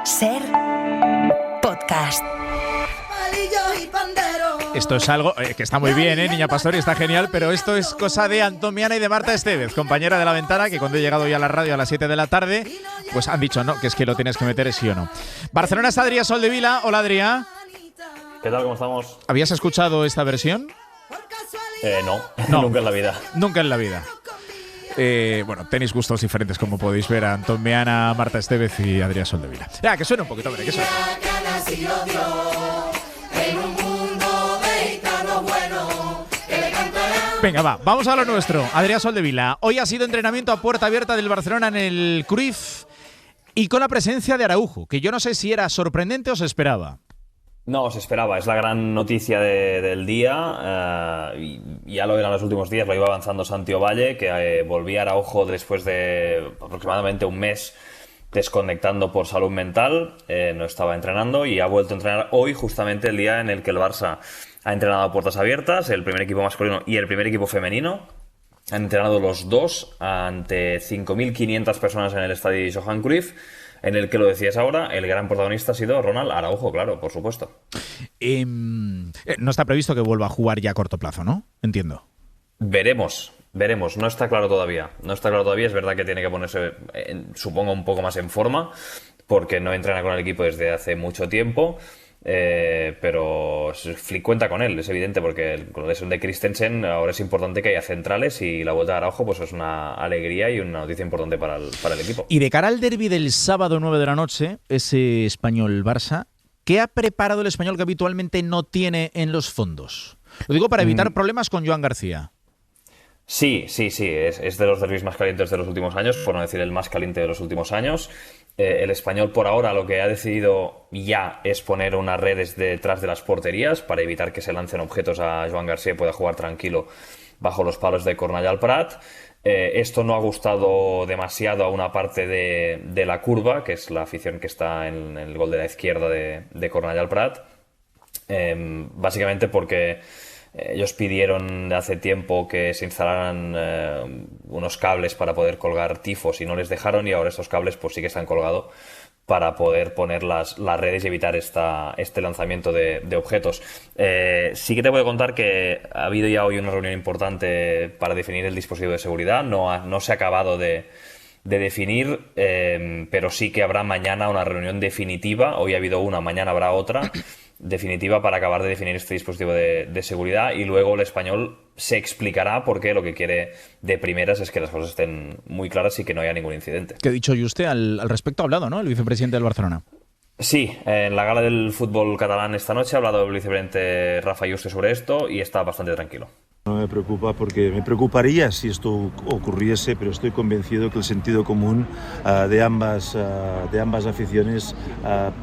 Ser podcast. Esto es algo que está muy bien, Niña Pastori, está genial, pero esto es cosa de Antón Viana y de Marta Estevez, compañera de La Ventana, que cuando he llegado ya a la radio a las 7 de la tarde, pues han dicho no, que es que lo tienes que meter sí o no. Barcelona está Adrià Soldevila. Hola, Adrià. ¿Qué tal? ¿Cómo estamos? ¿Habías escuchado esta versión? No, nunca en la vida. Nunca en la vida. Bueno, tenéis gustos diferentes, como podéis ver, a Antón Viana, Marta Estevez y Adrià Soldevila. Ya, que suene un poquito, hombre, que suene. Venga, vamos a lo nuestro. Adrià Soldevila, hoy ha sido entrenamiento a puerta abierta del Barcelona en el Cruyff y con la presencia de Araujo, que yo no sé si era sorprendente o se esperaba. No, se esperaba, es la gran noticia del día, y ya lo era en los últimos días, lo iba avanzando Santi Ovalle, que volvía a Araujo después de aproximadamente un mes desconectando por salud mental, no estaba entrenando y ha vuelto a entrenar hoy, justamente el día en el que el Barça ha entrenado a puertas abiertas, el primer equipo masculino y el primer equipo femenino. Han entrenado los dos ante 5.500 personas en el estadio Johan Cruyff, en el que, lo decías ahora, el gran protagonista ha sido Ronald Araujo, claro, por supuesto. No está previsto que vuelva a jugar ya a corto plazo, ¿no? Entiendo. Veremos, no está claro todavía. Es verdad que tiene que ponerse, supongo, un poco más en forma, porque no entrena con el equipo desde hace mucho tiempo. Pero Flick cuenta con él, es evidente, porque con la lesión de Christensen ahora es importante que haya centrales y la vuelta de Araujo pues es una alegría y una noticia importante para el equipo. Y de cara al derbi del sábado 9 de la noche, ese Español-Barça, ¿qué ha preparado el Español que habitualmente no tiene en los fondos? Lo digo para evitar problemas con Joan García. Sí, es de los derbis más calientes de los últimos años, por no decir el más caliente de los últimos años. El Español, por ahora, lo que ha decidido ya es poner unas redes detrás de las porterías para evitar que se lancen objetos a Joan García y pueda jugar tranquilo bajo los palos de Cornellà al Prat. Esto no ha gustado demasiado a una parte de la curva, que es la afición que está en el gol de la izquierda de Cornellà al Prat. Básicamente porque ellos pidieron de hace tiempo que se instalaran unos cables para poder colgar tifos y no les dejaron, y ahora estos cables pues sí que están colgados para poder poner las redes y evitar este lanzamiento de objetos. Sí que te voy a contar que ha habido ya hoy una reunión importante para definir el dispositivo de seguridad. No se ha acabado de definir, pero sí que habrá mañana una reunión definitiva. Hoy ha habido una, mañana habrá otra definitiva para acabar de definir este dispositivo de seguridad, y luego el Español se explicará porque lo que quiere de primeras es que las cosas estén muy claras y que no haya ningún incidente. ¿Qué ha dicho usted al respecto? Ha hablado, ¿no?, el vicepresidente del Barcelona. Sí, en la gala del fútbol catalán esta noche ha hablado el vicepresidente Rafa Yuste sobre esto y está bastante tranquilo. No me preocupa, porque me preocuparía si esto ocurriese, pero estoy convencido que el sentido común de ambas aficiones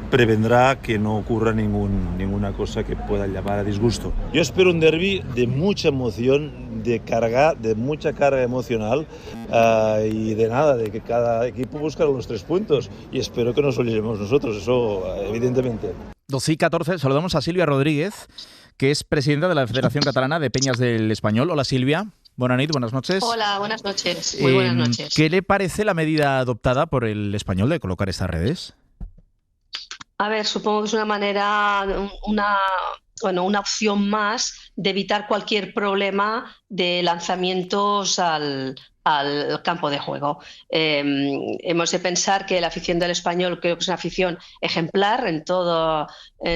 prevendrá que no ocurra ninguna cosa que pueda llamar a disgusto. Yo espero un derbi de mucha emoción, de mucha carga emocional, y de que cada equipo busque los 3 puntos, y espero que nos lo llevemos nosotros, eso evidentemente. 12:14, saludamos a Silvia Rodríguez, que es presidenta de la Federación Catalana de Peñas del Español. Hola, Silvia. Buenas noches. Hola, buenas noches. Muy buenas noches. ¿Qué le parece la medida adoptada por el Español de colocar estas redes? A ver, supongo que es una manera, una opción más de evitar cualquier problema de lanzamientos al campo de juego. Hemos de pensar que la afición del Español creo que es una afición ejemplar en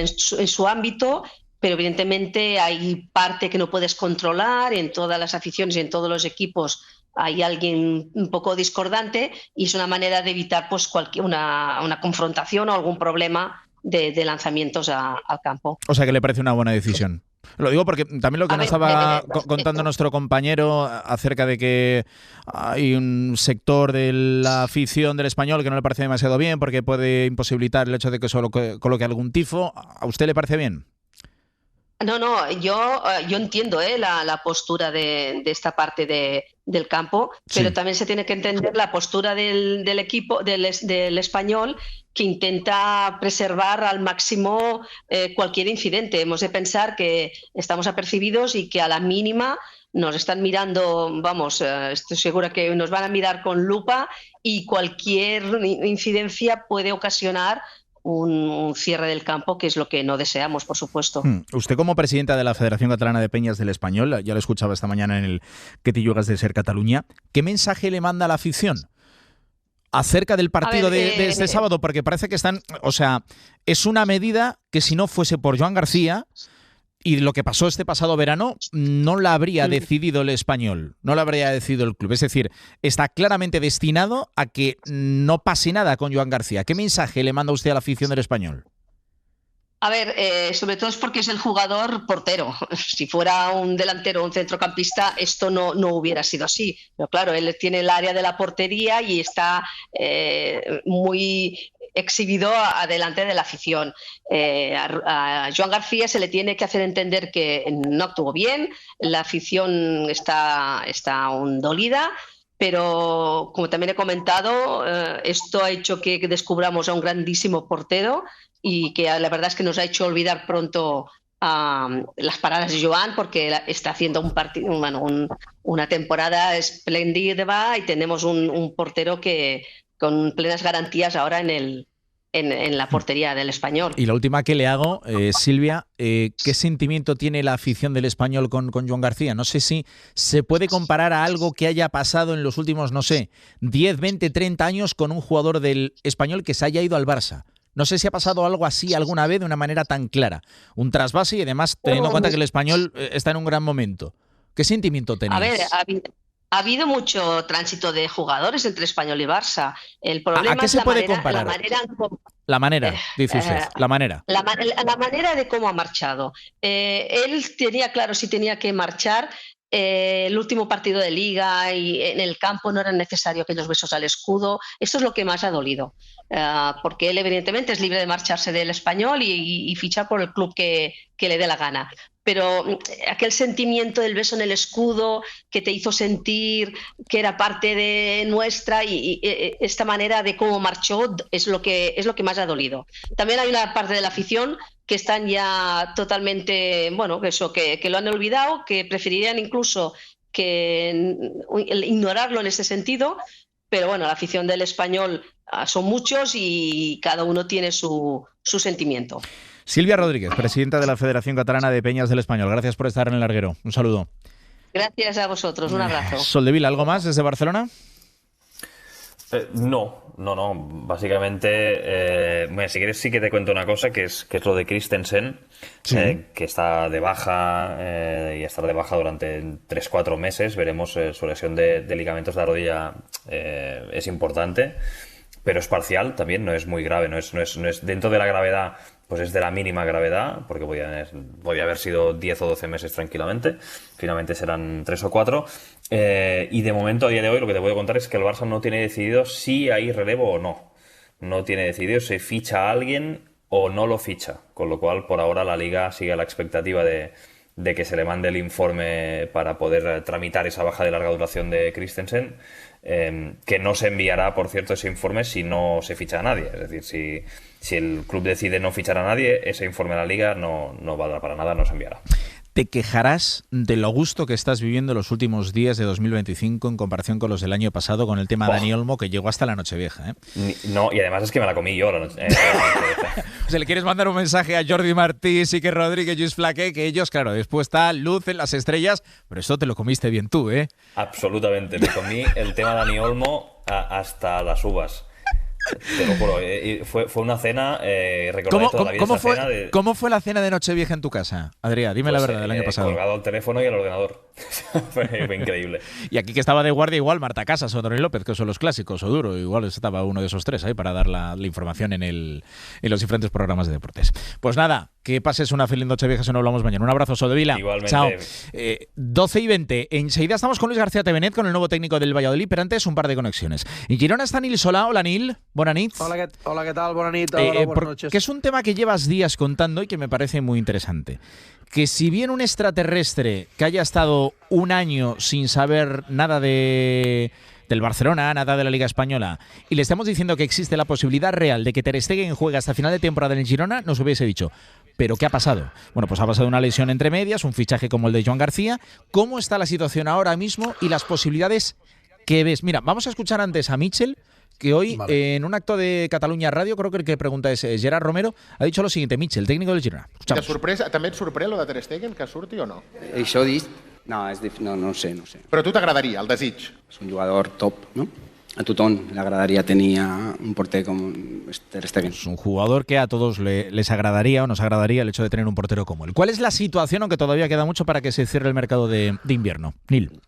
su ámbito, pero evidentemente hay parte que no puedes controlar. En todas las aficiones y en todos los equipos hay alguien un poco discordante, y es una manera de evitar pues una confrontación o algún problema de lanzamientos al campo. O sea, que le parece una buena decisión. Lo digo porque también lo que nos estaba contando nuestro compañero acerca de que hay un sector de la afición del Español que no le parece demasiado bien porque puede imposibilitar el hecho de que solo coloque algún tifo. ¿A usted le parece bien? No, yo entiendo la postura de esta parte del campo, pero sí, también se tiene que entender la postura del equipo, del Español, que intenta preservar al máximo cualquier incidente. Hemos de pensar que estamos apercibidos y que a la mínima nos están mirando, estoy segura que nos van a mirar con lupa, y cualquier incidencia puede ocasionar un cierre del campo, que es lo que no deseamos, por supuesto. Usted, como presidenta de la Federación Catalana de Peñas del Español, ya lo escuchaba esta mañana en el Que te yugas de Ser Cataluña, ¿qué mensaje le manda a la afición acerca del partido de este sábado? Porque parece que están... O sea, es una medida que, si no fuese por Joan García y lo que pasó este pasado verano, no la habría decidido el Español, no la habría decidido el club. Es decir, está claramente destinado a que no pase nada con Joan García. ¿Qué mensaje le manda usted a la afición del Español? A ver, sobre todo es porque es el jugador portero. Si fuera un delantero o un centrocampista, esto no hubiera sido así. Pero claro, él tiene el área de la portería y está muy exhibido delante de la afición. A Joan García se le tiene que hacer entender que no actuó bien, la afición está aún dolida. Pero, como también he comentado, esto ha hecho que descubramos a un grandísimo portero y que la verdad es que nos ha hecho olvidar pronto las paradas de Joan, porque está haciendo una temporada espléndida y tenemos un portero que con plenas garantías ahora en la portería del Español. Y la última que le hago, Silvia, ¿qué sentimiento tiene la afición del Español con Joan García? No sé si se puede comparar a algo que haya pasado en los últimos, 10, 20, 30 años con un jugador del Español que se haya ido al Barça. No sé si ha pasado algo así alguna vez de una manera tan clara. Un trasvase y además teniendo en cuenta que el Español está en un gran momento. ¿Qué sentimiento tenéis? A ver, ha habido mucho tránsito de jugadores entre Español y Barça. El problema ¿A qué es se puede comparar? La manera, dice usted, la manera. La manera de cómo ha marchado. Él tenía claro si tenía que marchar. El último partido de Liga y en el campo no eran necesarios aquellos besos al escudo. Esto es lo que más ha dolido, porque él evidentemente es libre de marcharse del Español y fichar por el club que le dé la gana. Pero aquel sentimiento del beso en el escudo que te hizo sentir que era parte de nuestra y esta manera de cómo marchó es lo que más ha dolido. También hay una parte de la afición que están ya totalmente, que lo han olvidado, que preferirían incluso que ignorarlo en ese sentido. Pero bueno, la afición del Español son muchos y cada uno tiene su sentimiento. Silvia Rodríguez, presidenta de la Federación Catalana de Peñas del Español. Gracias por estar en el larguero. Un saludo. Gracias a vosotros. Un abrazo. Soldevila, ¿algo más desde Barcelona? No. Básicamente, si quieres sí que te cuento una cosa, que es lo de Christensen, sí. Que está de baja y estará de baja durante 3-4 meses. Veremos, su lesión de ligamentos de la rodilla es importante, pero es parcial también, no es muy grave, no es dentro de la gravedad, pues es de la mínima gravedad, porque podía haber sido 10 o 12 meses tranquilamente, finalmente serán 3 o 4. Y de momento, a día de hoy, lo que te voy a contar es que el Barça no tiene decidido si hay relevo o no. No tiene decidido si ficha a alguien o no lo ficha. Con lo cual, por ahora, la Liga sigue a la expectativa de que se le mande el informe para poder tramitar esa baja de larga duración de Christensen, que no se enviará, por cierto, ese informe si no se ficha a nadie. Es decir, si el club decide no fichar a nadie, ese informe a la Liga no valdrá para nada, no se enviará. Te quejarás de lo gusto que estás viviendo los últimos días de 2025 en comparación con los del año pasado con el tema de Dani Olmo, que llegó hasta la Nochevieja. No, y además es que me la comí yo la Nochevieja. O sea, le quieres mandar un mensaje a Jordi Martí, Sique Rodríguez, Lluís Flaqué, que ellos, claro, después está luz en las estrellas, pero esto te lo comiste bien tú, ¿eh? Absolutamente, me comí el tema Dani Olmo hasta las uvas. Te lo juro, fue una cena, recordaré toda la vida esa cena de... ¿Cómo fue la cena de Nochevieja en tu casa, Adrià? Dime la verdad, del año pasado. Colgado al teléfono y al ordenador. fue increíble. Y aquí que estaba de guardia igual Marta Casas o Tony López, que son los clásicos, o Duro, igual estaba uno de esos tres ahí para dar la información en los diferentes programas de deportes. Pues nada, que pases una feliz Nochevieja si no hablamos mañana. Un abrazo, Soldevila. Igualmente. Chao. 12:20. Enseguida estamos con Luis García Tevenet, con el nuevo técnico del Valladolid, pero antes un par de conexiones. En Girona está Nil Solà. Hola, Nil. Bona nit. Hola, ¿qué tal? Bona nit. Hola, buenas noches. Que es un tema que llevas días contando y que me parece muy interesante. Que si bien un extraterrestre que haya estado un año sin saber nada del Barcelona, nada de la Liga Española, y le estamos diciendo que existe la posibilidad real de que Ter Stegen juegue hasta final de temporada en el Girona, nos hubiese dicho. ¿Pero qué ha pasado? Bueno, pues ha pasado una lesión entre medias, un fichaje como el de Joan García. ¿Cómo está la situación ahora mismo y las posibilidades que ves? Mira, vamos a escuchar antes a Mitchell, que hoy en un acto de Catalunya Radio, creo que el que pregunta es Gerard Romero, ha dicho lo siguiente, Mitchell, técnico del Girona. També et sorprèn lo de Ter Stegen, que surti o no? Això dit, no sé. Però a tu t'agradaria, el desig? És un jugador top, no? A tothom le agradaría tener un portero como Ter Stegen. Es un jugador que a todos les agradaría o nos agradaría el hecho de tener un portero como él. ¿Cuál es la situación, aunque todavía queda mucho para que se cierre el mercado de invierno? Neil.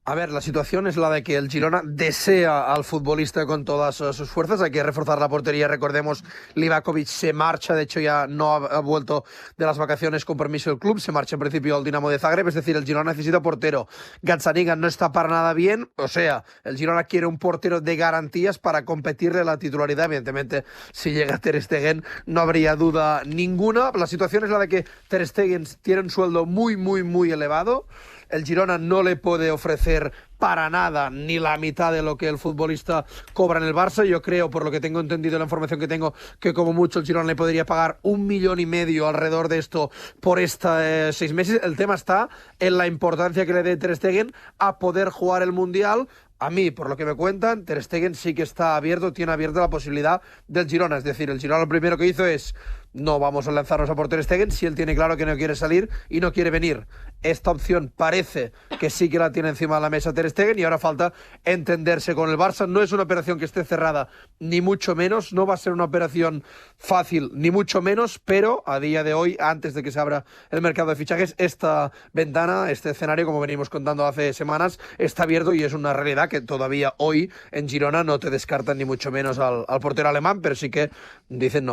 A ver, la situación es la de que el Girona desea al futbolista con todas sus fuerzas. Hay que reforzar la portería. Recordemos, Livakovic se marcha. De hecho, ya no ha vuelto de las vacaciones con permiso del club. Se marcha en principio al Dinamo de Zagreb. Es decir, el Girona necesita portero. Gazzaniga no está para nada bien. O sea, el Girona quiere un portero de garantías para competirle la titularidad. Evidentemente, si llega Ter Stegen, no habría duda ninguna. La situación es la de que Ter Stegen tiene un sueldo muy elevado. El Girona no le puede ofrecer para nada ni la mitad de lo que el futbolista cobra en el Barça. Yo creo, por lo que tengo entendido, la información que tengo, que como mucho el Girona le podría pagar 1,5 millones alrededor de esto por estos 6 meses. El tema está en la importancia que le dé Ter Stegen a poder jugar el Mundial. A mí, por lo que me cuentan, Ter Stegen sí que está abierto, tiene abierta la posibilidad del Girona. Es decir, el Girona lo primero que hizo es: no vamos a lanzarnos a por Ter Stegen si él tiene claro que no quiere salir y no quiere venir. Esta opción parece que sí que la tiene encima de la mesa Ter Stegen y ahora falta entenderse con el Barça. No es una operación que esté cerrada, ni mucho menos. No va a ser una operación fácil, ni mucho menos, pero a día de hoy, antes de que se abra el mercado de fichajes, esta ventana, este escenario, como venimos contando hace semanas, está abierto y es una realidad que todavía hoy en Girona no te descartan ni mucho menos al portero alemán, pero sí que dicen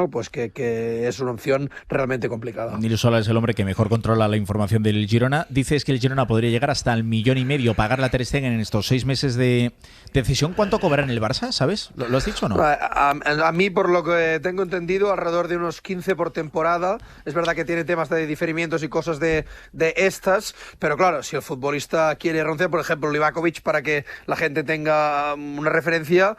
pues que es una opción realmente complicada. Nilo Sola es el hombre que mejor controla la información del Girona. Dices que el Girona podría llegar hasta el 1,5 millones, pagarle a Ter Stegen en estos 6 meses de cesión. ¿Cuánto cobrará en el Barça? ¿Sabes? ¿Lo has dicho o no? A mí, por lo que tengo entendido, alrededor de unos 15 por temporada. Es verdad que tiene temas de diferimientos y cosas de estas, pero claro, si el futbolista quiere renunciar, por ejemplo, Livakovic, para que la gente tenga una referencia,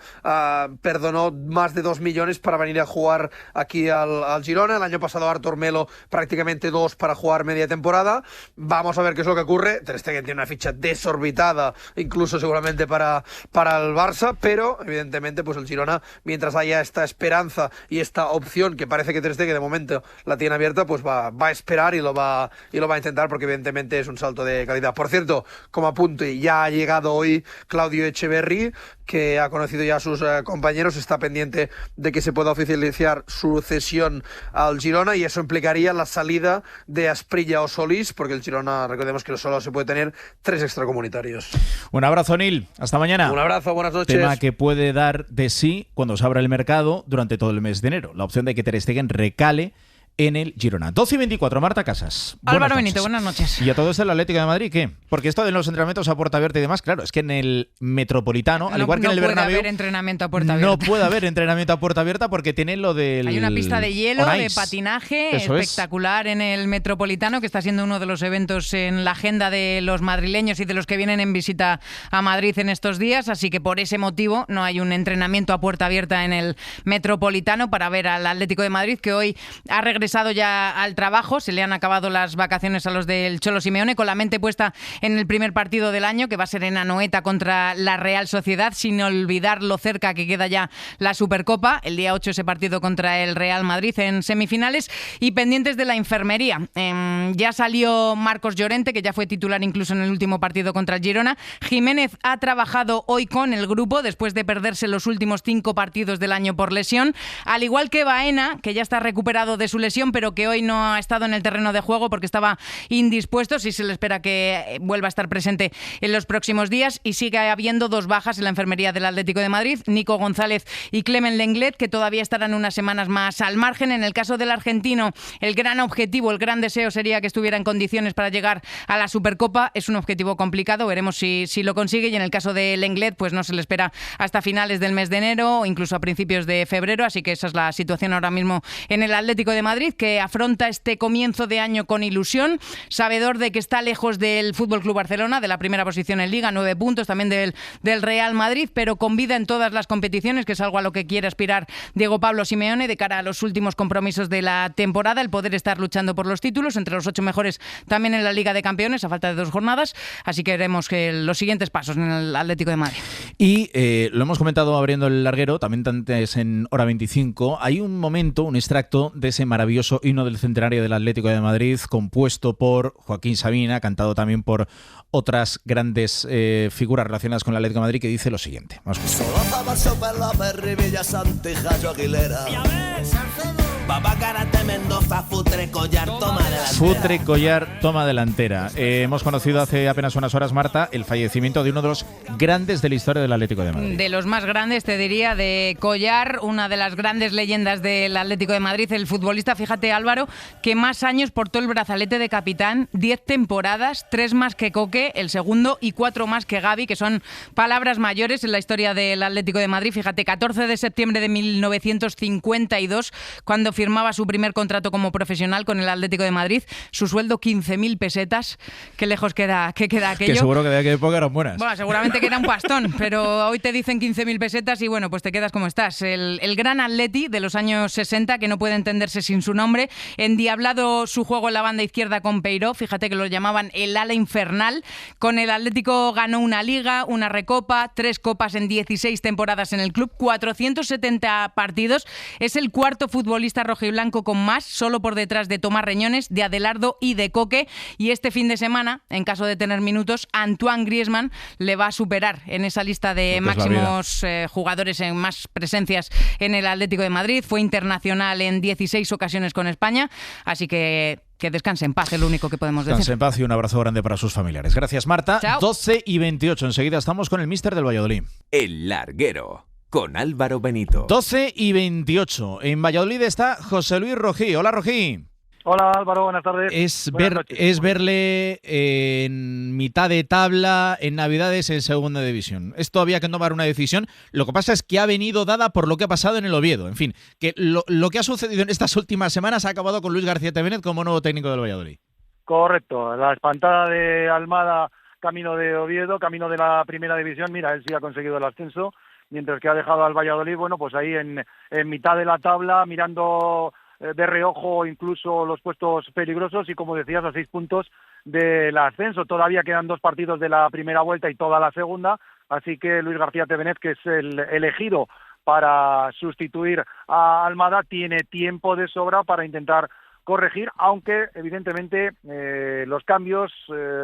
perdonó más de 2 millones para venir a jugar aquí al Girona. El año pasado Artur Melo prácticamente 2 para jugar media temporada. Vamos a ver qué es lo que ocurre. Ter Stegen tiene una ficha desorbitada, incluso seguramente para el Barça, pero evidentemente pues el Girona, mientras haya esta esperanza y esta opción que parece que Ter Stegen de momento la tiene abierta, pues va a esperar y lo va a intentar, porque evidentemente es un salto de calidad. Por cierto, como apunte, ya ha llegado hoy Claudio Echeverri, que ha conocido ya a sus compañeros, está pendiente de que se pueda oficializar su cesión al Girona, y eso implicaría la salida de Asprilla o Solís, porque el Girona, recordemos que solo se puede tener 3 extracomunitarios. Un abrazo, Nil. Hasta mañana. Un abrazo, buenas noches. Tema que puede dar de sí cuando se abra el mercado durante todo el mes de enero. La opción de que Ter Stegen recale en el Girona. 12:24, Marta Casas. Álvaro Benito, buenas noches. ¿Y a todo esto el Atlético de Madrid qué? Porque esto de los entrenamientos a puerta abierta y demás, claro, es que en el Metropolitano, al igual que en el Bernabéu, no puede haber entrenamiento a puerta abierta. No puede haber entrenamiento a puerta abierta porque tienen lo del... Hay una pista de hielo, On de Ice. patinaje, Eso espectacular en el Metropolitano, que está siendo uno de los eventos en la agenda de los madrileños y de los que vienen en visita a Madrid en estos días, así que por ese motivo no hay un entrenamiento a puerta abierta en el Metropolitano para ver al Atlético de Madrid, que hoy ha regresado ya al trabajo. Se le han acabado las vacaciones a los del Cholo Simeone, con la mente puesta en el primer partido del año, que va a ser en Anoeta contra la Real Sociedad, sin olvidar lo cerca que queda ya la Supercopa. El día 8 ese partido contra el Real Madrid en semifinales, y pendientes de la enfermería. Ya salió Marcos Llorente, que ya fue titular incluso en el último partido contra el Girona. Jiménez ha trabajado hoy con el grupo después de perderse los últimos 5 partidos del año por lesión, al igual que Baena, que ya está recuperado de su lesión, pero que hoy no ha estado en el terreno de juego porque estaba indispuesto. Sí se le espera que vuelva a estar presente en los próximos días, y sigue habiendo 2 bajas en la enfermería del Atlético de Madrid, Nico González y Clement Lenglet, que todavía estarán unas semanas más al margen. En el caso del argentino, el gran objetivo, el gran deseo sería que estuviera en condiciones para llegar a la Supercopa. Es un objetivo complicado, veremos si lo consigue, y en el caso de Lenglet pues no se le espera hasta finales del mes de enero o incluso a principios de febrero, así que esa es la situación ahora mismo en el Atlético de Madrid. Madrid, que afronta este comienzo de año con ilusión, sabedor de que está lejos del FC Barcelona, de la primera posición en Liga, 9 puntos, también del Real Madrid, pero con vida en todas las competiciones, que es algo a lo que quiere aspirar Diego Pablo Simeone de cara a los últimos compromisos de la temporada, el poder estar luchando por los títulos, entre los 8 mejores también en la Liga de Campeones, a falta de 2 jornadas, así que veremos los siguientes pasos en el Atlético de Madrid. Y lo hemos comentado abriendo el larguero, también antes en hora 25, hay un momento, un extracto de ese maravilloso himno del centenario del Atlético de Madrid, compuesto por Joaquín Sabina, cantado también por otras grandes figuras relacionadas con el Atlético de Madrid, que dice lo siguiente. Vamos a Futre Collar toma delantera. Hemos conocido hace apenas unas horas, Marta, el fallecimiento de uno de los grandes de la historia del Atlético de Madrid. De los más grandes, te diría, de Collar, una de las grandes leyendas del Atlético de Madrid, el futbolista, fíjate Álvaro, que más años portó el brazalete de capitán, 10 temporadas, 3 más que Coque, el segundo, y 4 más que Gavi, que son palabras mayores en la historia del Atlético de Madrid. Fíjate, 14 de septiembre de 1952, cuando firmaba su primer contrato como profesional con el Atlético de Madrid, su sueldo 15.000 pesetas. Qué lejos queda aquello. Que seguro que de aquella época eran buenas. Bueno, seguramente que era un pastón, pero hoy te dicen 15.000 pesetas y bueno, pues te quedas como estás. El gran Atleti de los años 60, que no puede entenderse sin su nombre, endiablado su juego en la banda izquierda con Peiró, fíjate que lo llamaban el ala infernal. Con el Atlético ganó una Liga, una Recopa, 3 copas en 16 temporadas en el club, 470 partidos. Es el cuarto futbolista rojiblanco con más, solo por detrás de Tomás Reñones, de Adelardo y de Coque. Y este fin de semana, en caso de tener minutos, Antoine Griezmann le va a superar en esa lista de máximos jugadores en más presencias en el Atlético de Madrid. Fue internacional en 16 ocasiones con España, así que descanse en paz, es lo único que podemos decir. Descanse en paz y un abrazo grande para sus familiares. Gracias, Marta. Chao. 12:28. Enseguida estamos con el míster del Valladolid. El larguero, con Álvaro Benito. 12:28. En Valladolid está José Luis Rojí. Hola, Rojí. Hola Álvaro, buenas tardes. Es verle en mitad de tabla, en Navidades, en segunda división. Es todavía que no va a dar una decisión. Lo que pasa es que ha venido dada por lo que ha pasado en el Oviedo. En fin, que lo que ha sucedido en estas últimas semanas ha acabado con Luis García Tevenet como nuevo técnico del Valladolid. Correcto, la espantada de Almada, camino de Oviedo, camino de la primera división. Mira, él sí ha conseguido el ascenso, mientras que ha dejado al Valladolid, bueno, pues ahí en mitad de la tabla, mirando de reojo incluso los puestos peligrosos y, como decías, a 6 puntos del ascenso. Todavía quedan 2 partidos de la primera vuelta y toda la segunda, así que Luis García Tevenet, que es el elegido para sustituir a Almada, tiene tiempo de sobra para intentar corregir, aunque evidentemente los cambios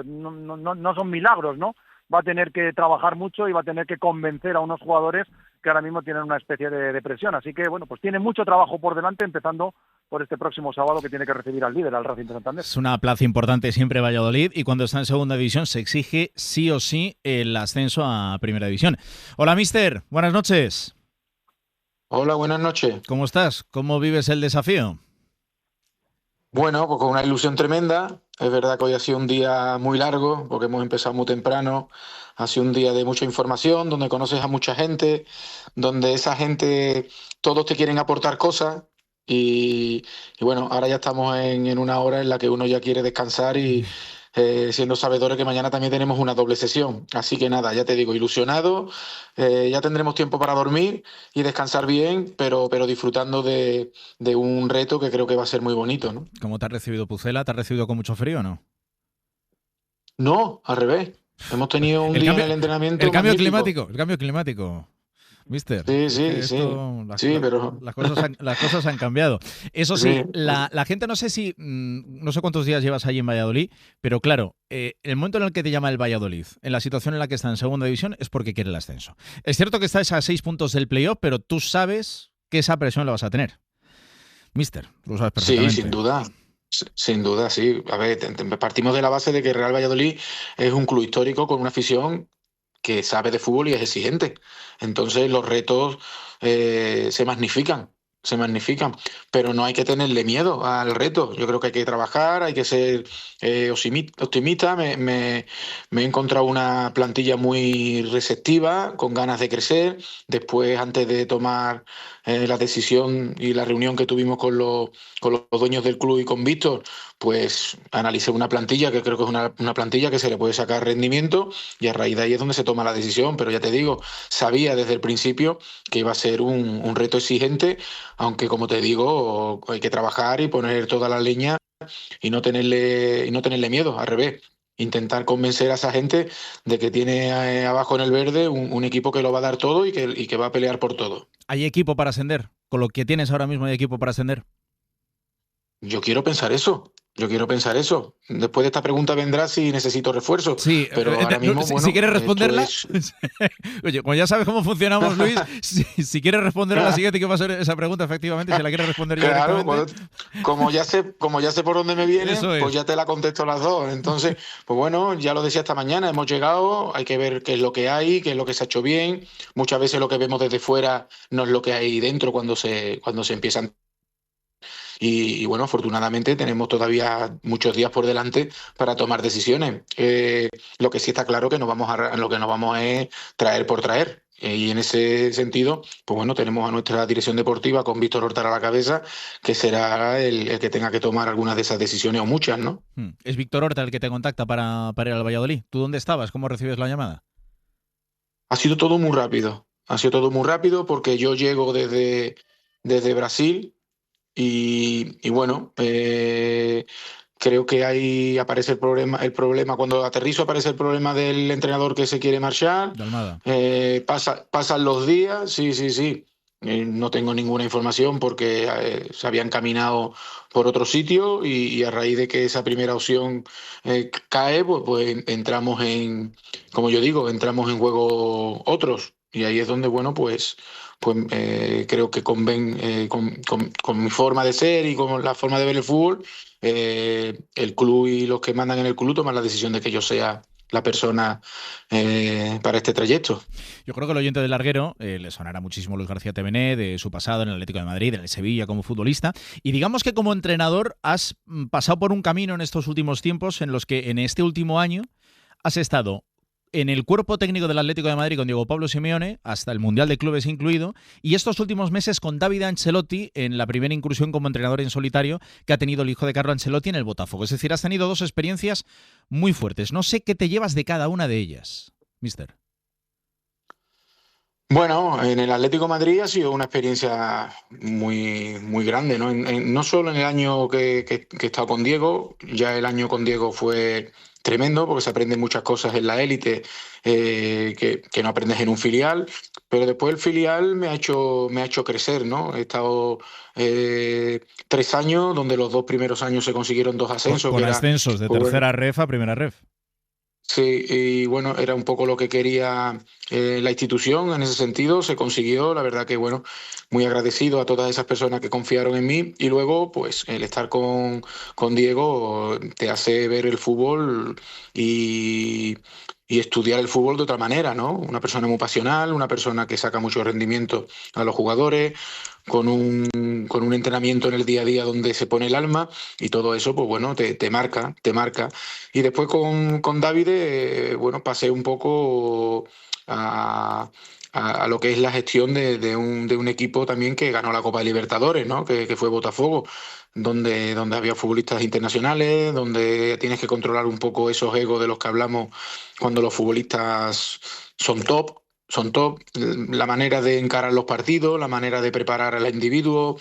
no son milagros, ¿no? Va a tener que trabajar mucho y va a tener que convencer a unos jugadores que ahora mismo tienen una especie de depresión. Así que, bueno, pues tiene mucho trabajo por delante, empezando por este próximo sábado, que tiene que recibir al líder, al Racing de Santander. Es una plaza importante siempre Valladolid, y cuando está en segunda división se exige sí o sí el ascenso a primera división. Hola, míster. Buenas noches. Hola, buenas noches. ¿Cómo estás? ¿Cómo vives el desafío? Bueno, pues con una ilusión tremenda. Es verdad que hoy ha sido un día muy largo, porque hemos empezado muy temprano. Ha sido un día de mucha información, donde conoces a mucha gente, donde esa gente, todos te quieren aportar cosas. Y bueno, ahora ya estamos en una hora en la que uno ya quiere descansar y siendo sabedores que mañana también tenemos una doble sesión. Así que nada, ya te digo, ilusionado. Ya tendremos tiempo para dormir y descansar bien, pero disfrutando de un reto que creo que va a ser muy bonito, ¿no? ¿Cómo te has recibido Pucela? ¿Te has recibido con mucho frío o no? No, al revés. Hemos tenido un día en el entrenamiento. El cambio climático. Mister. Sí. Pero las cosas han cambiado. Eso sí, la gente, no sé cuántos días llevas allí en Valladolid, pero claro, el momento en el que te llama el Valladolid, en la situación en la que está en segunda división, es porque quiere el ascenso. Es cierto que estás a 6 puntos del playoff, pero tú sabes que esa presión la vas a tener. Mister, lo sabes perfectamente. Sí, sin duda. Sin duda, sí. A ver, partimos de la base de que Real Valladolid es un club histórico con una afición que sabe de fútbol y es exigente. Entonces los retos se magnifican. pero no hay que tenerle miedo al reto. Yo creo que hay que trabajar, hay que ser optimista. Me he encontrado una plantilla muy receptiva, con ganas de crecer. Después, antes de tomar la decisión y la reunión que tuvimos con los dueños del club y con Víctor, pues analicé una plantilla que creo que es una plantilla que se le puede sacar rendimiento, y a raíz de ahí es donde se toma la decisión. Pero ya te digo, sabía desde el principio que iba a ser un reto exigente, aunque, como te digo, hay que trabajar y poner toda la leña y no tenerle miedo, al revés. Intentar convencer a esa gente de que tiene abajo en el verde un equipo que lo va a dar todo y que va a pelear por todo. ¿Hay equipo para ascender? Con lo que tienes ahora mismo, ¿hay equipo para ascender? Yo quiero pensar eso. Después de esta pregunta vendrá si necesito refuerzo. Sí, pero ahora mismo, si quieres responderla. Oye, como ya sabes cómo funcionamos, Luis, si quieres responder a la siguiente, que va a ser esa pregunta, efectivamente, si la quieres responder ya directamente. Como ya sé por dónde me viene, pues ya te la contesto las dos. Entonces, pues bueno, ya lo decía esta mañana, hemos llegado, hay que ver qué es lo que hay, qué es lo que se ha hecho bien. Muchas veces lo que vemos desde fuera no es lo que hay dentro cuando se empiezan. Y bueno, afortunadamente tenemos todavía muchos días por delante para tomar decisiones. Lo que sí está claro que lo que nos vamos es traer por traer. Y en ese sentido, pues bueno, tenemos a nuestra dirección deportiva con Víctor Horta a la cabeza, que será el que tenga que tomar algunas de esas decisiones, o muchas, ¿no? Es Víctor Horta el que te contacta para ir al Valladolid. ¿Tú dónde estabas? ¿Cómo recibes la llamada? Ha sido todo muy rápido. Porque yo llego desde Brasil. Y bueno, creo que ahí aparece el problema cuando aterrizo, aparece el problema del entrenador que se quiere marchar. De Almada. Pasan los días, sí. No tengo ninguna información porque se habían caminado por otro sitio, y a raíz de que esa primera opción cae, pues entramos en juego otros. Y ahí es donde, bueno, pues creo que con mi forma de ser y con la forma de ver el fútbol, el club y los que mandan en el club toman la decisión de que yo sea la persona para este trayecto. Yo creo que al oyente del Larguero le sonará muchísimo Luis García Tevené, de su pasado en el Atlético de Madrid, en el Sevilla como futbolista, y digamos que como entrenador has pasado por un camino en estos últimos tiempos en los que en este último año has estado en el cuerpo técnico del Atlético de Madrid con Diego Pablo Simeone, hasta el Mundial de Clubes incluido, y estos últimos meses con David Ancelotti en la primera incursión como entrenador en solitario que ha tenido el hijo de Carlo Ancelotti en el Botafogo. Es decir, has tenido dos experiencias muy fuertes. No sé qué te llevas de cada una de ellas, mister. Bueno, en el Atlético de Madrid ha sido una experiencia muy, muy grande, ¿no? No solo en el año que he estado con Diego, ya el año con Diego fue tremendo porque se aprenden muchas cosas en la élite que no aprendes en un filial, pero después el filial me ha hecho crecer, ¿no? He estado 3 años donde los 2 primeros años se consiguieron 2 ascensos. Con ascensos de tercera ref a primera ref. Sí, y bueno, era un poco lo que quería la institución en ese sentido, se consiguió, la verdad que bueno, muy agradecido a todas esas personas que confiaron en mí, y luego pues el estar con Diego te hace ver el fútbol y estudiar el fútbol de otra manera, ¿no? Una persona muy pasional, una persona que saca mucho rendimiento a los jugadores, con un entrenamiento en el día a día donde se pone el alma, y todo eso, pues bueno, te marca. Y después con David, bueno, pasé un poco a lo que es la gestión de un equipo también que ganó la Copa de Libertadores, ¿no? Que fue Botafogo, donde había futbolistas internacionales, donde tienes que controlar un poco esos egos de los que hablamos cuando los futbolistas son top, la manera de encarar los partidos, la manera de preparar al individuo,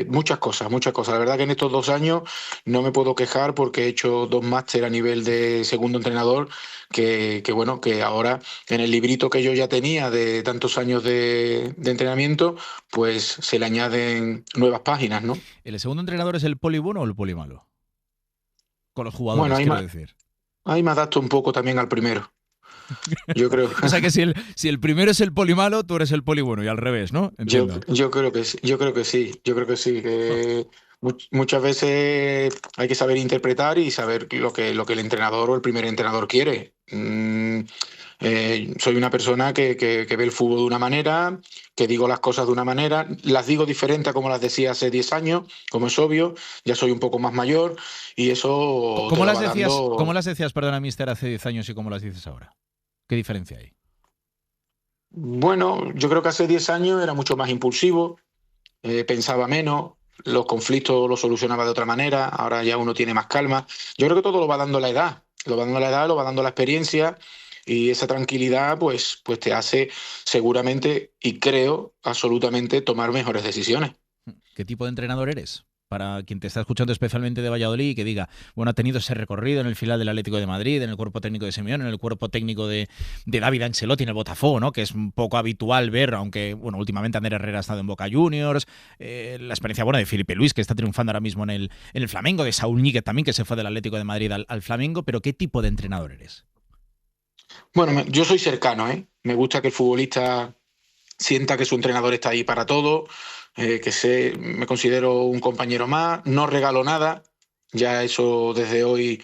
muchas cosas. La verdad que en estos 2 años no me puedo quejar porque he hecho 2 máster a nivel de segundo entrenador que bueno, que ahora en el librito que yo ya tenía de tantos años de entrenamiento, pues se le añaden nuevas páginas, ¿no? ¿El segundo entrenador es el poli bueno o el poli malo? Con los jugadores, quiero decir. Ahí me adapto un poco también al primero. Yo creo. O sea que si el primero es el poli malo, tú eres el poli bueno, y al revés, ¿no? Entiendo. Yo creo que sí. Muchas veces hay que saber interpretar y saber lo que el entrenador o el primer entrenador quiere. Soy una persona que ve el fútbol de una manera, que digo las cosas de una manera, las digo diferente a como las decía hace 10 años, como es obvio, ya soy un poco más mayor y eso... ¿Cómo las decías, perdona, mister, hace 10 años y cómo las dices ahora? ¿Qué diferencia hay? Bueno, yo creo que hace 10 años era mucho más impulsivo, pensaba menos, los conflictos los solucionaba de otra manera, ahora ya uno tiene más calma. Yo creo que todo lo va dando la edad, lo va dando la experiencia y esa tranquilidad pues te hace seguramente y creo absolutamente tomar mejores decisiones. ¿Qué tipo de entrenador eres? Para quien te está escuchando especialmente de Valladolid y que diga, bueno, ha tenido ese recorrido en el filial del Atlético de Madrid, en el cuerpo técnico de Simeone, en el cuerpo técnico de David Ancelotti en el Botafogo, ¿no? Que es un poco habitual ver, aunque bueno, últimamente Ander Herrera ha estado en Boca Juniors, la experiencia buena de Felipe Luis, que está triunfando ahora mismo en el Flamengo, de Saúl Ñíguez también, que se fue del Atlético de Madrid al Flamengo, pero ¿qué tipo de entrenador eres? Bueno, yo soy cercano, ¿eh? Me gusta que el futbolista sienta que su entrenador está ahí para todo, me considero un compañero más, no regalo nada, ya eso desde hoy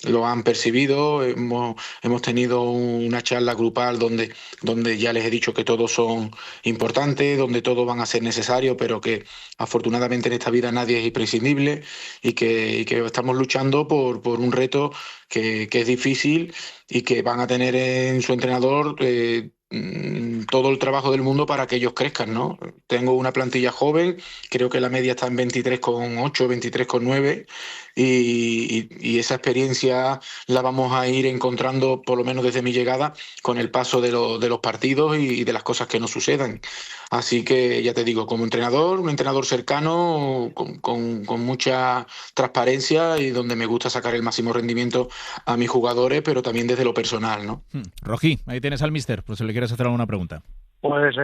lo han percibido, hemos tenido una charla grupal donde ya les he dicho que todos son importantes, donde todos van a ser necesarios, pero que afortunadamente en esta vida nadie es imprescindible y que estamos luchando por un reto que es difícil y que van a tener en su entrenador todo el trabajo del mundo para que ellos crezcan, ¿no? Tengo una plantilla joven, creo que la media está en 23,8, 23,9 y esa experiencia la vamos a ir encontrando, por lo menos desde mi llegada, con el paso de los partidos y de las cosas que nos sucedan. Así que ya te digo, como entrenador, un entrenador cercano, con mucha transparencia y donde me gusta sacar el máximo rendimiento a mis jugadores, pero también desde lo personal, ¿no? Rojí, ahí tienes al míster, pues si le quieres hacer alguna pregunta. Pues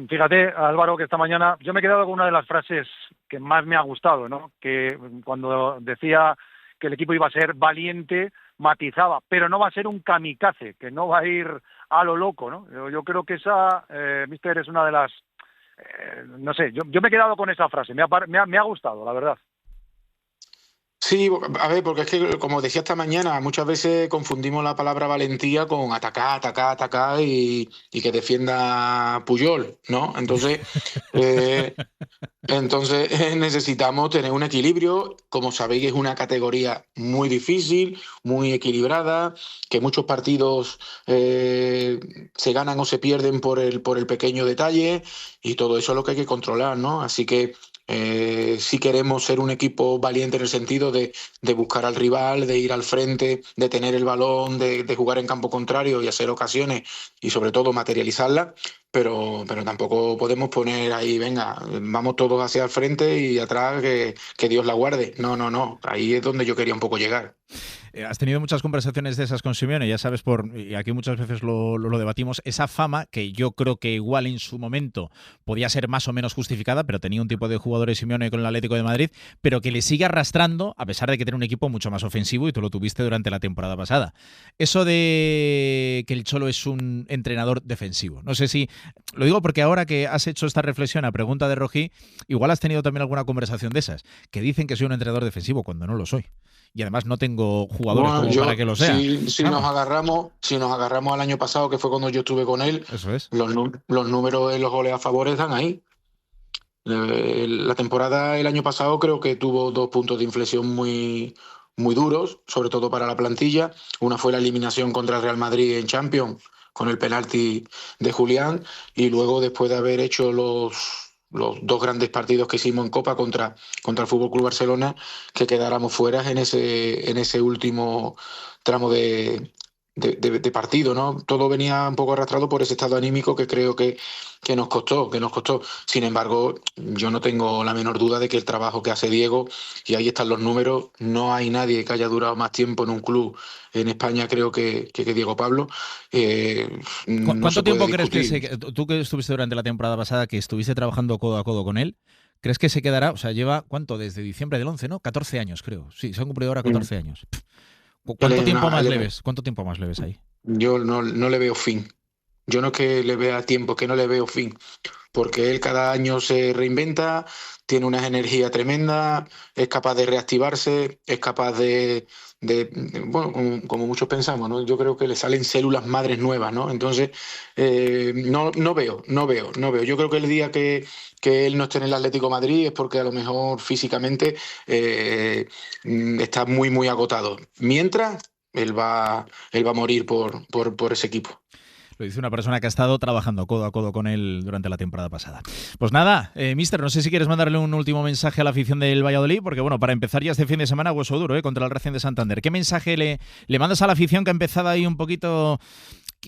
fíjate, Álvaro, que esta mañana yo me he quedado con una de las frases que más me ha gustado, ¿no? Que cuando decía que el equipo iba a ser valiente, matizaba, pero no va a ser un kamikaze, que no va a ir a lo loco, ¿no? Yo creo que esa, míster, es una de las... no sé, yo me he quedado con esa frase, me ha gustado, la verdad. Sí, a ver, porque es que, como decía esta mañana, muchas veces confundimos la palabra valentía con atacar y que defienda Puyol, ¿no? Entonces necesitamos tener un equilibrio. Como sabéis, es una categoría muy difícil, muy equilibrada, que muchos partidos se ganan o se pierden por el pequeño detalle y todo eso es lo que hay que controlar, ¿no? Así que si queremos ser un equipo valiente en el sentido de buscar al rival, de ir al frente, de tener el balón, de jugar en campo contrario y hacer ocasiones y sobre todo materializarlas, pero tampoco podemos poner ahí, venga, vamos todos hacia el frente y atrás que Dios la guarde. No, ahí es donde yo quería un poco llegar. Has tenido muchas conversaciones de esas con Simeone, ya sabes, y aquí muchas veces lo debatimos, esa fama que yo creo que igual en su momento podía ser más o menos justificada, pero tenía un tipo de jugadores Simeone con el Atlético de Madrid, pero que le sigue arrastrando a pesar de que tiene un equipo mucho más ofensivo y tú lo tuviste durante la temporada pasada. Eso de que el Cholo es un entrenador defensivo. No sé si... Lo digo porque ahora que has hecho esta reflexión a pregunta de Rojí, igual has tenido también alguna conversación de esas, que dicen que soy un entrenador defensivo cuando no lo soy. Y además no tengo jugadores para que lo sean. Si nos agarramos al año pasado, que fue cuando yo estuve con él, eso es. Los números de los goles a favor están ahí. La temporada el año pasado creo que tuvo 2 puntos de inflexión muy, muy duros, sobre todo para la plantilla. Una fue la eliminación contra el Real Madrid en Champions, con el penalti de Julián, y luego después de haber hecho los 2 grandes partidos que hicimos en Copa contra el FC Barcelona, que quedáramos fuera en ese último tramo de partido, ¿no? Todo venía un poco arrastrado por ese estado anímico que creo que nos costó. Sin embargo, yo no tengo la menor duda de que el trabajo que hace Diego, y ahí están los números, no hay nadie que haya durado más tiempo en un club en España, creo que Diego Pablo. ¿Cuánto tiempo crees que tú que estuviste durante la temporada pasada, que estuviste trabajando codo a codo con él, crees que se quedará? O sea, lleva, ¿cuánto? Desde diciembre del 11, ¿no? 14 años, creo. Sí, se han cumplido ahora 14 años. ¿Cuánto tiempo más le ves ahí? Yo no le veo fin. Yo no es que le vea tiempo, que no le veo fin, porque él cada año se reinventa, tiene una energía tremenda, es capaz de reactivarse, es capaz bueno, como muchos pensamos, ¿no? Yo creo que le salen células madres nuevas, ¿no? Entonces, no veo. Yo creo que el día que él no esté en el Atlético de Madrid es porque a lo mejor físicamente está muy, muy agotado. Mientras, él va a morir por ese equipo. Lo dice una persona que ha estado trabajando codo a codo con él durante la temporada pasada. Pues nada, míster, no sé si quieres mandarle un último mensaje a la afición del Valladolid, porque bueno, para empezar ya este fin de semana hueso duro, contra el Racing de Santander. ¿Qué mensaje le mandas a la afición que ha empezado ahí un poquito,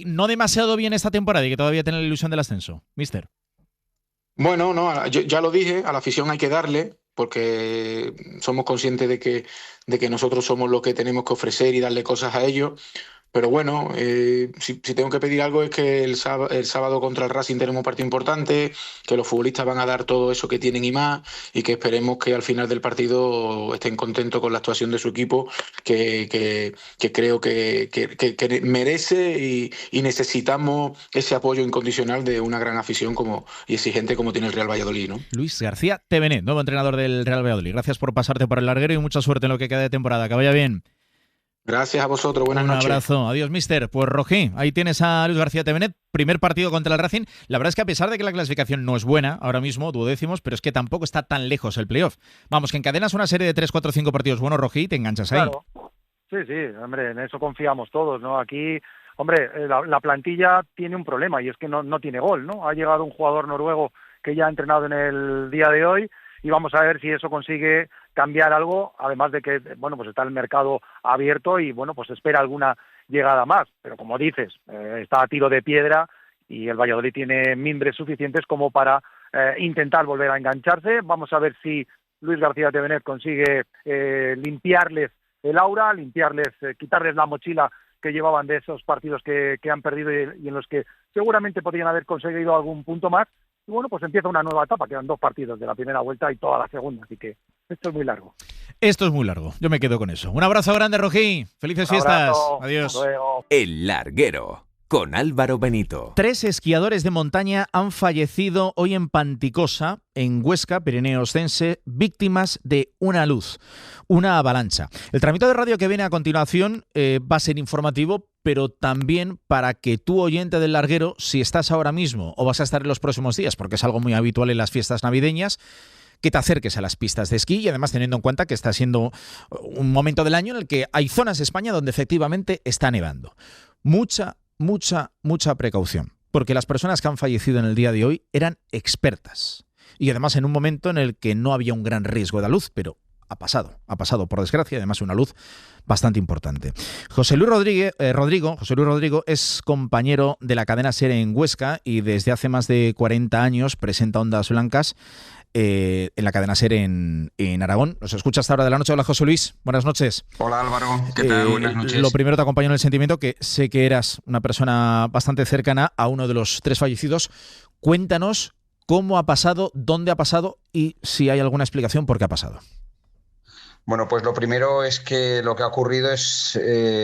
no demasiado bien esta temporada y que todavía tiene la ilusión del ascenso, míster? Bueno, no, yo ya lo dije, a la afición hay que darle, porque somos conscientes de que nosotros somos los que tenemos que ofrecer y darle cosas a ellos. Pero bueno, si tengo que pedir algo es que el sábado contra el Racing tenemos un partido importante, que los futbolistas van a dar todo eso que tienen y más, y que esperemos que al final del partido estén contentos con la actuación de su equipo, que creo que merece y necesitamos ese apoyo incondicional de una gran afición y exigente como tiene el Real Valladolid, ¿no? Luis García Tevenet, nuevo entrenador del Real Valladolid. Gracias por pasarte por el larguero y mucha suerte en lo que queda de temporada. Que vaya bien. Gracias a vosotros, buenas noches. Un abrazo, adiós míster. Pues Rojí, ahí tienes a Luis García Tevenet, primer partido contra el Racing. La verdad es que a pesar de que la clasificación no es buena ahora mismo, 12º, pero es que tampoco está tan lejos el playoff. Vamos, que encadenas una serie de 3, 4, 5 partidos buenos, Rojí, y te enganchas ahí. Claro. Sí, hombre, en eso confiamos todos, ¿no? Aquí, hombre, la plantilla tiene un problema y es que no tiene gol, ¿no? Ha llegado un jugador noruego que ya ha entrenado en el día de hoy y vamos a ver si eso consigue cambiar algo, además de que, bueno, pues está el mercado abierto y, bueno, pues espera alguna llegada más. Pero como dices, está a tiro de piedra y el Valladolid tiene mimbres suficientes como para intentar volver a engancharse. Vamos a ver si Luis García Tevenet consigue limpiarles el aura, quitarles la mochila que llevaban de esos partidos que han perdido y en los que seguramente podrían haber conseguido algún punto más. Y bueno, pues empieza una nueva etapa, quedan 2 partidos de la primera vuelta y toda la segunda, así que esto es muy largo. Esto es muy largo, yo me quedo con eso. Un abrazo grande, Rojí. Felices fiestas. Adiós. El Larguero, con Álvaro Benito. 3 esquiadores de montaña han fallecido hoy en Panticosa, en Huesca, Pirineo Ostense, víctimas de una luz, una avalancha. El tramito de radio que viene a continuación va a ser informativo, pero también para que tú, oyente del Larguero, si estás ahora mismo o vas a estar en los próximos días, porque es algo muy habitual en las fiestas navideñas, que te acerques a las pistas de esquí y además teniendo en cuenta que está siendo un momento del año en el que hay zonas de España donde efectivamente está nevando. Mucha precaución, porque las personas que han fallecido en el día de hoy eran expertas y además en un momento en el que no había un gran riesgo de la luz, pero ha pasado por desgracia, además una luz bastante importante. José Luis Rodrigo es compañero de la cadena SER en Huesca y desde hace más de 40 años presenta Ondas Blancas en la cadena SER en Aragón. Nos escucha hasta ahora de la noche. Hola, José Luis. Buenas noches. Hola, Álvaro. ¿Qué tal? Buenas noches. Lo primero, te acompaño en el sentimiento que sé que eras una persona bastante cercana a uno de los 3 fallecidos. Cuéntanos cómo ha pasado, dónde ha pasado y si hay alguna explicación por qué ha pasado. Bueno, pues lo primero es que lo que ha ocurrido es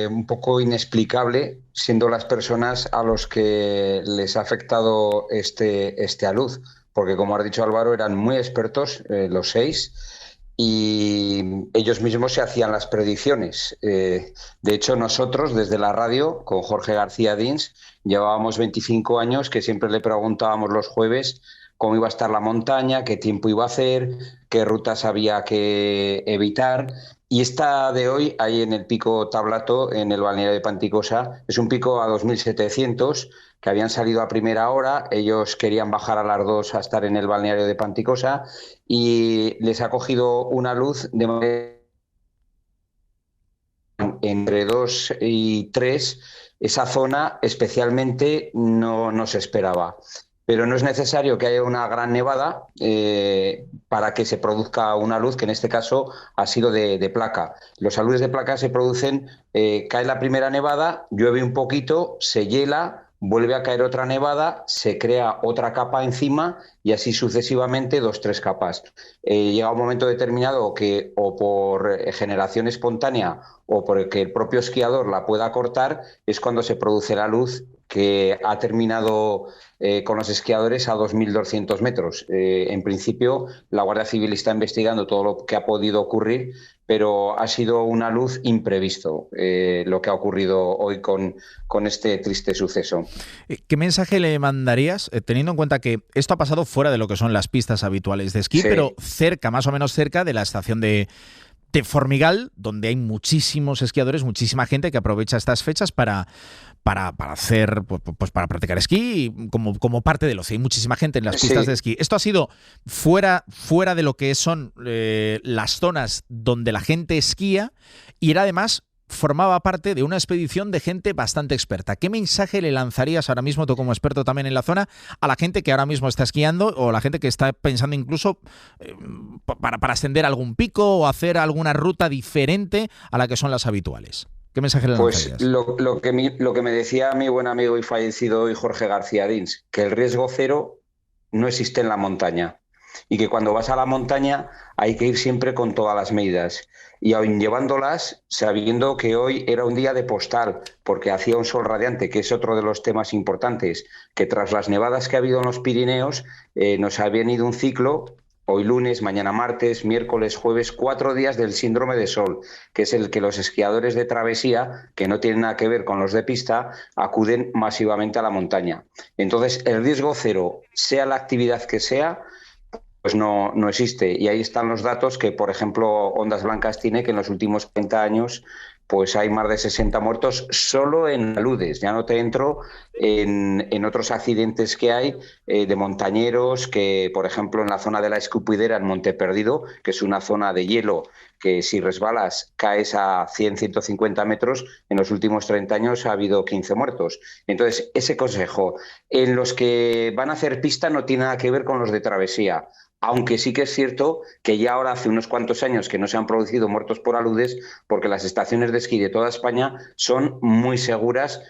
un poco inexplicable, siendo las personas a los que les ha afectado este alud, porque como has dicho, Álvaro, eran muy expertos, los 6, y ellos mismos se hacían las predicciones. De hecho, nosotros desde la radio, con Jorge García Dins, llevábamos 25 años que siempre le preguntábamos los jueves cómo iba a estar la montaña, qué tiempo iba a hacer, qué rutas había que evitar. Y esta de hoy, ahí en el pico Tablato, en el balneario de Panticosa, es un pico a 2.700, que habían salido a primera hora. Ellos querían bajar a las 2 a estar en el balneario de Panticosa y les ha cogido una luz de manera entre 2 y 3. Esa zona especialmente no se esperaba. Pero no es necesario que haya una gran nevada para que se produzca una luz, que en este caso ha sido de placa. Los aludes de placa se producen, cae la primera nevada, llueve un poquito, se hiela, vuelve a caer otra nevada, se crea otra capa encima y así sucesivamente 2, 3 capas. Llega un momento determinado que o por generación espontánea o porque el propio esquiador la pueda cortar, es cuando se produce la luz que ha terminado con los esquiadores a 2.200 metros. En principio, la Guardia Civil está investigando todo lo que ha podido ocurrir, pero ha sido una luz imprevisto lo que ha ocurrido hoy con este triste suceso. ¿Qué mensaje le mandarías, teniendo en cuenta que esto ha pasado fuera de lo que son las pistas habituales de esquí, pero cerca, más o menos cerca de la estación de Formigal, donde hay muchísimos esquiadores, muchísima gente que aprovecha estas fechas para hacer, pues para practicar esquí como parte del ocio? Hay muchísima gente en las pistas de esquí. Esto ha sido fuera de lo que son las zonas donde la gente esquía, y era además formaba parte de una expedición de gente bastante experta. ¿Qué mensaje le lanzarías ahora mismo, tú como experto también en la zona, a la gente que ahora mismo está esquiando o la gente que está pensando incluso para ascender algún pico o hacer alguna ruta diferente a la que son las habituales? ¿Qué mensaje le lanzarías? Pues lo que me decía mi buen amigo y fallecido hoy Jorge García Dins, que el riesgo cero no existe en la montaña y que cuando vas a la montaña hay que ir siempre con todas las medidas y aún llevándolas sabiendo que hoy era un día de postal porque hacía un sol radiante, que es otro de los temas importantes, que tras las nevadas que ha habido en los Pirineos nos ha venido un ciclo. Hoy lunes, mañana martes, miércoles, jueves, 4 días del síndrome de sol, que es el que los esquiadores de travesía, que no tienen nada que ver con los de pista, acuden masivamente a la montaña. Entonces, el riesgo cero, sea la actividad que sea, pues no existe. Y ahí están los datos que, por ejemplo, Ondas Blancas tiene, que en los últimos 30 años pues hay más de 60 muertos solo en aludes. Ya no te entro en otros accidentes que hay de montañeros, que por ejemplo en la zona de la Escupidera en Monte Perdido, que es una zona de hielo que si resbalas caes a 100-150 metros, en los últimos 30 años ha habido 15 muertos. Entonces, ese consejo, en los que van a hacer pista no tiene nada que ver con los de travesía. Aunque sí que es cierto que ya ahora hace unos cuantos años que no se han producido muertos por aludes, porque las estaciones de esquí de toda España son muy seguras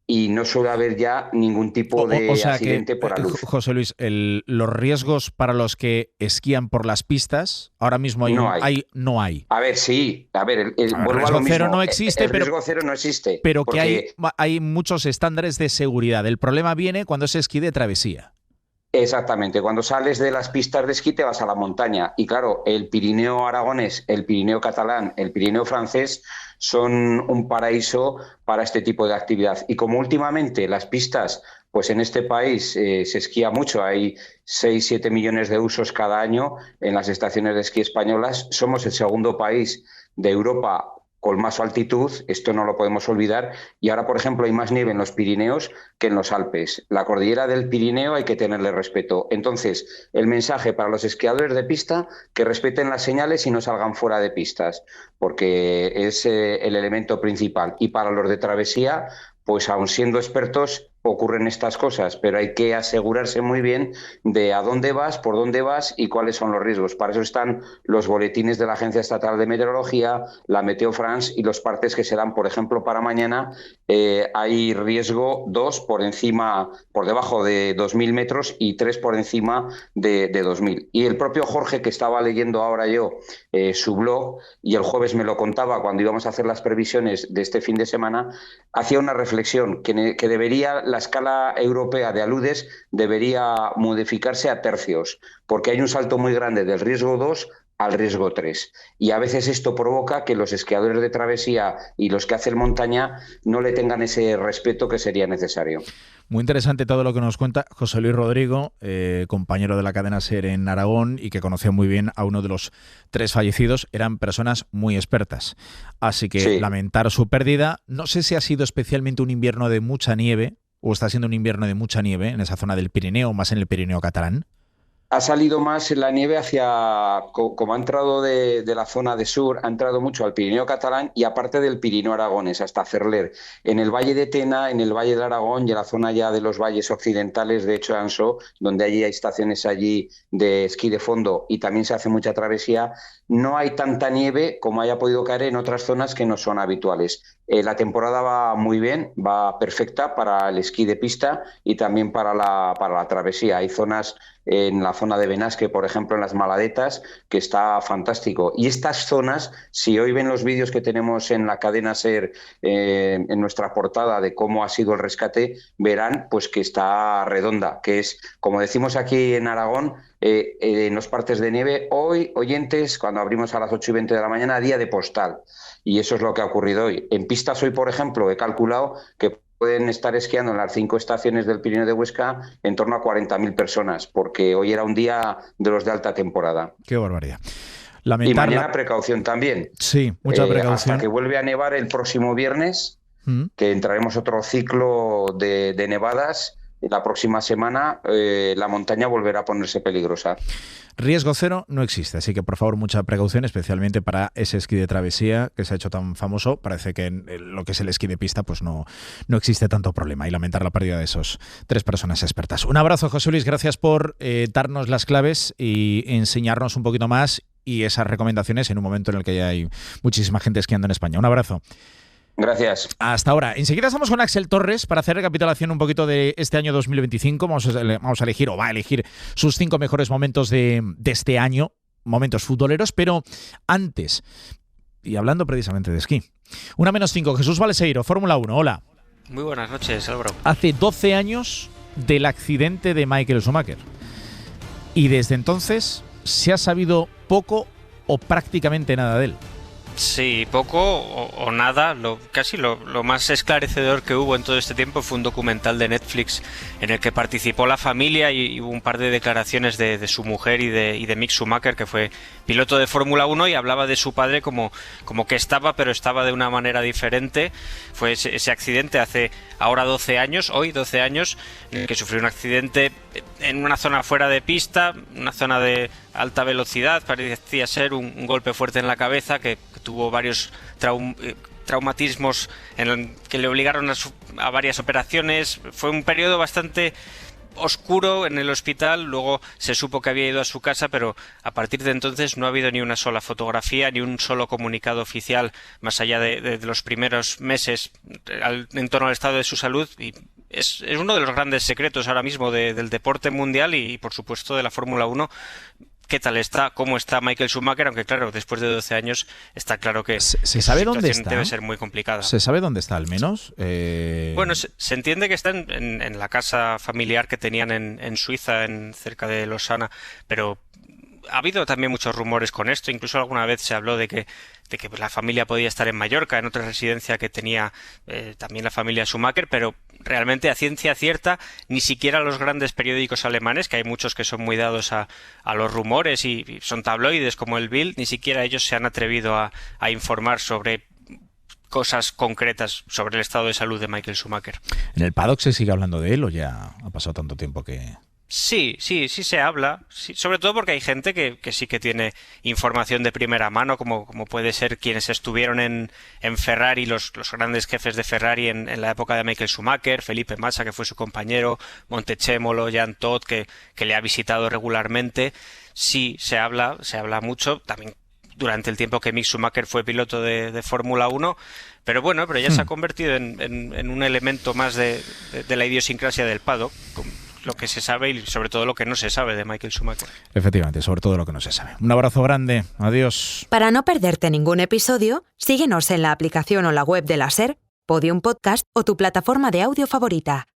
y no suele haber ya ningún tipo de accidente por alud. José Luis, los riesgos para los que esquían por las pistas, ahora mismo no hay. A ver, sí. El riesgo cero no existe, el riesgo cero no existe. Pero porque hay muchos estándares de seguridad. El problema viene cuando es esquí de travesía. Exactamente, cuando sales de las pistas de esquí te vas a la montaña y claro, el Pirineo aragonés, el Pirineo catalán, el Pirineo francés son un paraíso para este tipo de actividad y como últimamente las pistas, pues en este país se esquía mucho, hay 6-7 millones de usos cada año en las estaciones de esquí españolas, somos el segundo país de Europa con más altitud, esto no lo podemos olvidar, y ahora, por ejemplo, hay más nieve en los Pirineos que en los Alpes. La cordillera del Pirineo hay que tenerle respeto. Entonces, el mensaje para los esquiadores de pista, que respeten las señales y no salgan fuera de pistas, porque es el elemento principal. Y para los de travesía, pues aun siendo expertos, ocurren estas cosas, pero hay que asegurarse muy bien de a dónde vas, por dónde vas y cuáles son los riesgos. Para eso están los boletines de la Agencia Estatal de Meteorología, la Meteo France y los partes que se dan, por ejemplo, para mañana. Hay riesgo 2 por debajo de 2.000 metros y 3 por encima de 2.000. Y el propio Jorge, que estaba leyendo ahora yo su blog, y el jueves me lo contaba cuando íbamos a hacer las previsiones de este fin de semana, hacía una reflexión que debería la escala europea de aludes debería modificarse a tercios, porque hay un salto muy grande del riesgo 2 al riesgo 3. Y a veces esto provoca que los esquiadores de travesía y los que hacen montaña no le tengan ese respeto que sería necesario. Muy interesante todo lo que nos cuenta José Luis Rodrigo, compañero de la cadena SER en Aragón y que conocía muy bien a uno de los 3 fallecidos. Eran personas muy expertas. Así que lamentar su pérdida. No sé si ha sido especialmente un invierno de mucha nieve o está siendo un invierno de mucha nieve en esa zona del Pirineo, más en el Pirineo catalán. Ha salido más la nieve como ha entrado de la zona de sur, ha entrado mucho al Pirineo catalán y aparte del Pirineo aragonés, hasta Cerler. En el Valle de Tena, en el Valle de Aragón y en la zona ya de los valles occidentales, de hecho, Ansó, donde hay estaciones allí de esquí de fondo y también se hace mucha travesía, no hay tanta nieve como haya podido caer en otras zonas que no son habituales. La temporada va muy bien, va perfecta para el esquí de pista y también para la travesía. Hay zonas en la zona de Benasque, por ejemplo, en las Maladetas, que está fantástico. Y estas zonas, si hoy ven los vídeos que tenemos en la cadena SER, en nuestra portada de cómo ha sido el rescate, verán pues que está redonda, que es, como decimos aquí en Aragón, en los partes de nieve, hoy, oyentes, cuando abrimos a las 8:20 de la mañana, día de postal. Y eso es lo que ha ocurrido hoy. En pistas hoy, por ejemplo, he calculado que pueden estar esquiando en las 5 estaciones del Pirineo de Huesca en torno a 40.000 personas, porque hoy era un día de los de alta temporada. Qué barbaridad. Y mañana precaución también. Sí, mucha precaución. Hasta que vuelve a nevar el próximo viernes, que entraremos otro ciclo de nevadas. La próxima semana la montaña volverá a ponerse peligrosa. Riesgo cero no existe, así que por favor mucha precaución, especialmente para ese esquí de travesía que se ha hecho tan famoso. Parece que en lo que es el esquí de pista pues no existe tanto problema, y lamentar la pérdida de esos 3 personas expertas. Un abrazo, José Luis, gracias por darnos las claves y enseñarnos un poquito más y esas recomendaciones en un momento en el que ya hay muchísima gente esquiando en España. Un abrazo. Gracias. Hasta ahora. Enseguida estamos con Axel Torres para hacer recapitulación un poquito de este año 2025. Vamos a elegir, o va a elegir, sus 5 mejores momentos de este año, momentos futboleros. Pero antes, y hablando precisamente de esquí, 1-5, Jesús Baleseiro, Fórmula 1. Hola. Muy buenas noches, Álvaro. Hace 12 años del accidente de Michael Schumacher. Y desde entonces se ha sabido poco o prácticamente nada de él. Sí, poco o nada. Casi lo más esclarecedor que hubo en todo este tiempo fue un documental de Netflix en el que participó la familia y hubo un par de declaraciones de su mujer y de Mick Schumacher, que fue piloto de Fórmula 1, y hablaba de su padre como que estaba de una manera diferente. Fue ese accidente hace ahora 12 años, hoy 12 años, en el que sufrió un accidente en una zona fuera de pista, una zona de alta velocidad. Parecía ser un golpe fuerte en la cabeza que tuvo varios traumatismos que le obligaron a varias operaciones. Fue un periodo bastante oscuro en el hospital. Luego se supo que había ido a su casa, pero a partir de entonces no ha habido ni una sola fotografía ni un solo comunicado oficial más allá de los primeros meses en torno al estado de su salud. Y es uno de los grandes secretos ahora mismo del deporte mundial y por supuesto de la Fórmula 1. ¿Qué tal está? ¿Cómo está Michael Schumacher? Aunque claro, después de 12 años está claro que ¿Se sabe dónde está? Debe ser muy complicada. ¿Se sabe dónde está al menos? Bueno, se entiende que está en la casa familiar que tenían en Suiza, cerca de Lausana, pero ha habido también muchos rumores con esto. Incluso alguna vez se habló de que la familia podía estar en Mallorca, en otra residencia que tenía también la familia Schumacher, pero realmente a ciencia cierta ni siquiera los grandes periódicos alemanes, que hay muchos que son muy dados a los rumores y son tabloides como el Bild, ni siquiera ellos se han atrevido a informar sobre cosas concretas sobre el estado de salud de Michael Schumacher. ¿En el paddock se sigue hablando de él o ya ha pasado tanto tiempo que...? Sí se habla, sí, sobre todo porque hay gente que sí que tiene información de primera mano, como puede ser quienes estuvieron en Ferrari, los grandes jefes de Ferrari en la época de Michael Schumacher, Felipe Massa, que fue su compañero, Montechémolo, Jean Todt, que le ha visitado regularmente. Sí se habla mucho, también durante el tiempo que Mick Schumacher fue piloto de Fórmula 1, pero ya se ha convertido en un elemento más de la idiosincrasia del paddock, lo que se sabe y sobre todo lo que no se sabe de Michael Schumacher. Efectivamente, sobre todo lo que no se sabe. Un abrazo grande, adiós. Para no perderte ningún episodio, síguenos en la aplicación o la web de la SER, Podium Podcast o tu plataforma de audio favorita.